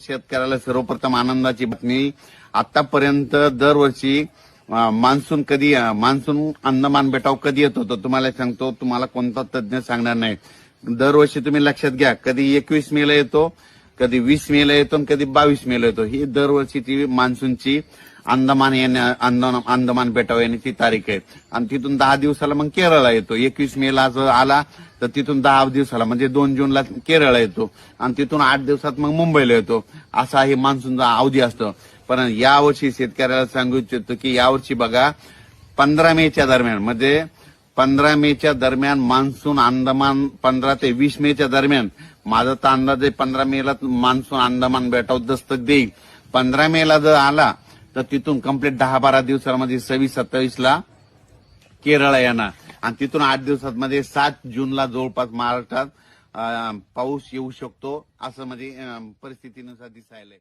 शेतकऱ्याला सर्वप्रथम आनंदाची बातमी. आतापर्यंत दरवर्षी मान्सून अंदमान बेटावर कधी येत होतं तुम्हाला सांगतो. तुम्हाला कोणता तज्ञ सांगणार नाही. दरवर्षी तुम्ही लक्षात घ्या, कधी 21 मेला येतो, कधी 20 मेला येतो आणि कधी 22 मेला येतो. ही दरवर्षीची मान्सूनची अंदमान बेटावर येण्याची तारीख आहे. आणि तिथून 10 दिवसाला मग केरळला येतो. 21 मेला आला तर तिथून 10 दिवसाला म्हणजे 2 जूनला केरळला येतो आणि तिथून 8 दिवसात मग मुंबईला येतो. असा हे मान्सूनचा अवधी असतो. पण यावर्षी शेतकऱ्याला सांगू इच्छितो की यावर्षी बघा 15 मेच्या दरम्यान म्हणजे 15 मेच्या दरम्यान मान्सून अंदमान 15 ते 20 मेच्या दरम्यान माझा तर अंदाज आहे 15 मेला मान्सून अंदमान बेटावर दस्तक देईल. 15 मेला जर आला तर तिथून कंप्लीट 10-12 दिवसामध्ये 26-27 ला केरळ येणार आणि तिथून 8 दिवसात मध्ये 7 जूनला जवळपास महाराष्ट्रात पाऊस येऊ शकतो असं म्हणजे परिस्थितीनुसार दिसायलंय.